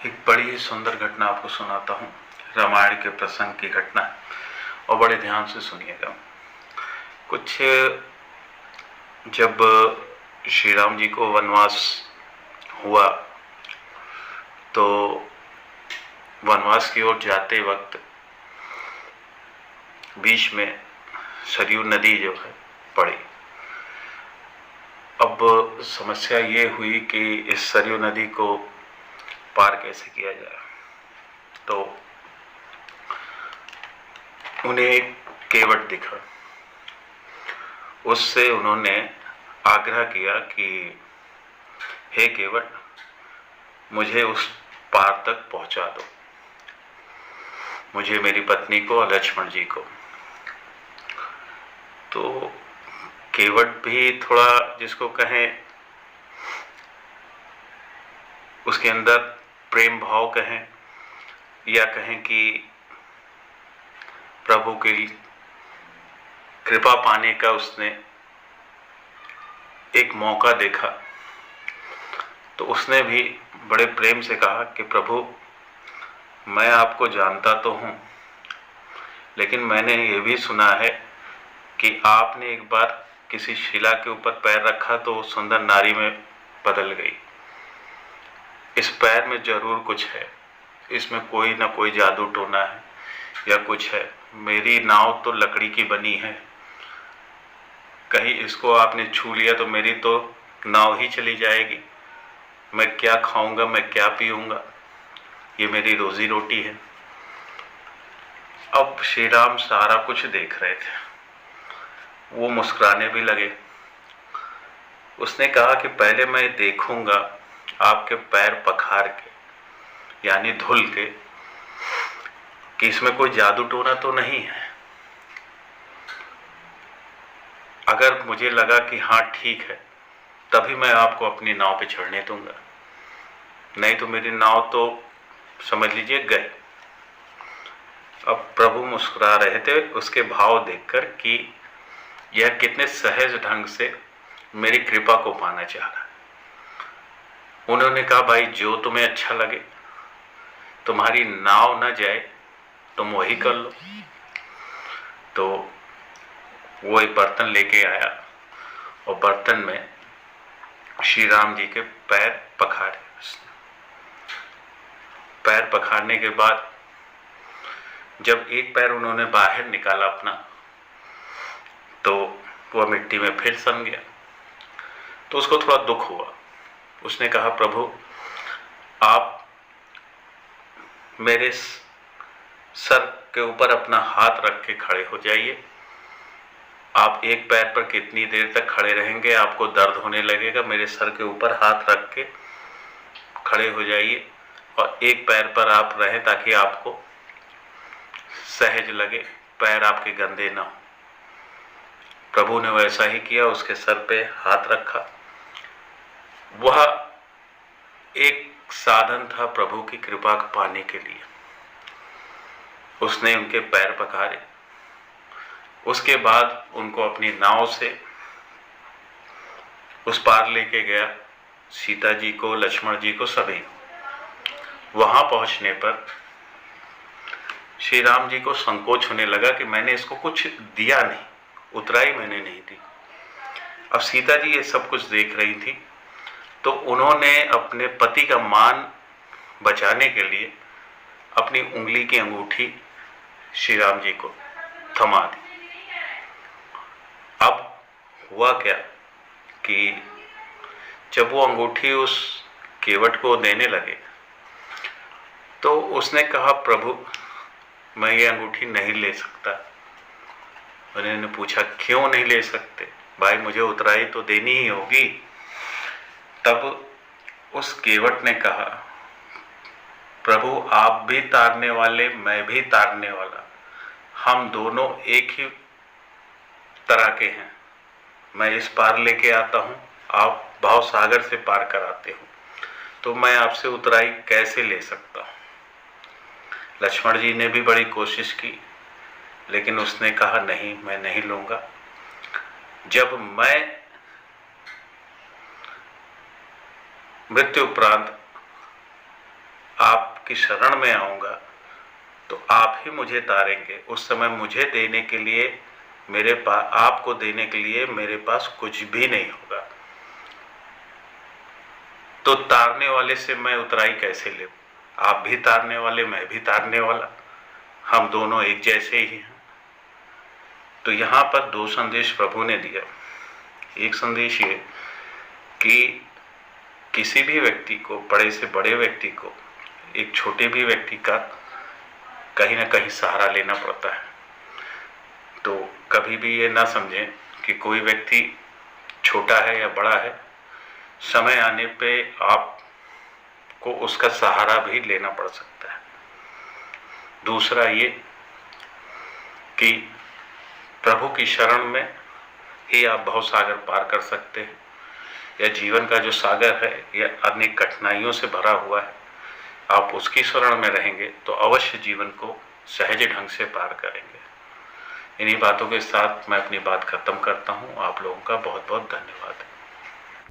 एक बड़ी ही सुंदर घटना आपको सुनाता हूँ, रामायण के प्रसंग की घटना, और बड़े ध्यान से सुनिएगा। कुछ जब श्री राम जी को वनवास हुआ तो वनवास की ओर जाते वक्त बीच में सरयू नदी जो है पड़ी। अब समस्या ये हुई कि इस सरयू नदी को पार कैसे किया जाए। तो उन्हें एक केवट दिखा, उससे उन्होंने आग्रह किया कि हे केवट, मुझे उस पार तक पहुंचा दो, मुझे, मेरी पत्नी को और लक्ष्मण जी को। तो केवट भी थोड़ा, जिसको कहें, उसके अंदर प्रेम भाव कहें या कहें कि प्रभु की कृपा पाने का उसने एक मौका देखा, तो उसने भी बड़े प्रेम से कहा कि प्रभु, मैं आपको जानता तो हूँ, लेकिन मैंने ये भी सुना है कि आपने एक बार किसी शिला के ऊपर पैर रखा तो सुंदर नारी में बदल गई। इस पैर में जरूर कुछ है, इसमें कोई ना कोई जादू टोना है या कुछ है। मेरी नाव तो लकड़ी की बनी है, कहीं इसको आपने छू लिया तो मेरी तो नाव ही चली जाएगी। मैं क्या खाऊंगा, मैं क्या पीऊंगा, ये मेरी रोजी रोटी है। अब श्री राम सारा कुछ देख रहे थे, वो मुस्कुराने भी लगे। उसने कहा कि पहले मैं देखूंगा आपके पैर पखार के, यानी धुल के, कि इसमें कोई जादू टोना तो नहीं है। अगर मुझे लगा कि हाँ ठीक है, तभी मैं आपको अपनी नाव पे चढ़ने दूंगा, नहीं तो मेरी नाव तो समझ लीजिए गए। अब प्रभु मुस्कुरा रहे थे उसके भाव देखकर कि यह कितने सहज ढंग से मेरी कृपा को पाना चाह रहा है। उन्होंने कहा, भाई जो तुम्हें अच्छा लगे, तुम्हारी नाव न जाए तुम वही कर लो। तो वो एक बर्तन लेके आया और बर्तन में श्री राम जी के पैर पखारे। पैर पखारने के बाद जब एक पैर उन्होंने बाहर निकाला अपना, तो वह मिट्टी में फिर सन गया। तो उसको थोड़ा दुख हुआ। उसने कहा, प्रभु, आप मेरे सर के ऊपर अपना हाथ रख के खड़े हो जाइए। आप एक पैर पर कितनी देर तक खड़े रहेंगे, आपको दर्द होने लगेगा। मेरे सर के ऊपर हाथ रख के खड़े हो जाइए और एक पैर पर आप रहें ताकि आपको सहज लगे, पैर आपके गंदे ना हो। प्रभु ने वैसा ही किया, उसके सर पे हाथ रखा। वह एक साधन था प्रभु की कृपा को पाने के लिए। उसने उनके पैर पखारे, उसके बाद उनको अपनी नाव से उस पार लेके गया, सीता जी को, लक्ष्मण जी को, सभी। वहां पहुंचने पर श्री राम जी को संकोच होने लगा कि मैंने इसको कुछ दिया नहीं, उतराई मैंने नहीं दी। अब सीता जी ये सब कुछ देख रही थी, तो उन्होंने अपने पति का मान बचाने के लिए अपनी उंगली की अंगूठी श्री राम जी को थमा दी। अब हुआ क्या कि जब वो अंगूठी उस केवट को देने लगे तो उसने कहा, प्रभु, मैं ये अंगूठी नहीं ले सकता। उन्होंने पूछा, क्यों नहीं ले सकते? भाई, मुझे उतराई तो देनी ही होगी। तब उस केवट ने कहा, प्रभु, आप भी तारने वाले, मैं भी तारने वाला, हम दोनों एक ही तरह के हैं। मैं इस पार लेके आता हूँ, आप भाव सागर से पार कराते हो, तो मैं आपसे उतराई कैसे ले सकता हूँ? लक्ष्मण जी ने भी बड़ी कोशिश की, लेकिन उसने कहा, नहीं, मैं नहीं लूंगा। जब मैं मृत्यु उपरांत आपकी शरण में आऊँगा तो आप ही मुझे तारेंगे। उस समय मुझे देने के लिए मेरे पास, आपको देने के लिए मेरे पास कुछ भी नहीं होगा। तो तारने वाले से मैं उतराई कैसे ले? आप भी तारने वाले, मैं भी तारने वाला, हम दोनों एक जैसे ही हैं। तो यहाँ पर दो संदेश प्रभु ने दिया। एक संदेश ये कि किसी भी व्यक्ति को, बड़े से बड़े व्यक्ति को, एक छोटे भी व्यक्ति का कहीं ना कहीं सहारा लेना पड़ता है। तो कभी भी ये ना समझें कि कोई व्यक्ति छोटा है या बड़ा है, समय आने पे आपको उसका सहारा भी लेना पड़ सकता है। दूसरा ये कि प्रभु की शरण में ही आप भवसागर पार कर सकते हैं। यह जीवन का जो सागर है यह अनेक कठिनाइयों से भरा हुआ है। आप उसकी शरण में रहेंगे तो अवश्य जीवन को सहज ढंग से पार करेंगे। इन्हीं बातों के साथ मैं अपनी बात खत्म करता हूँ। आप लोगों का बहुत बहुत धन्यवाद।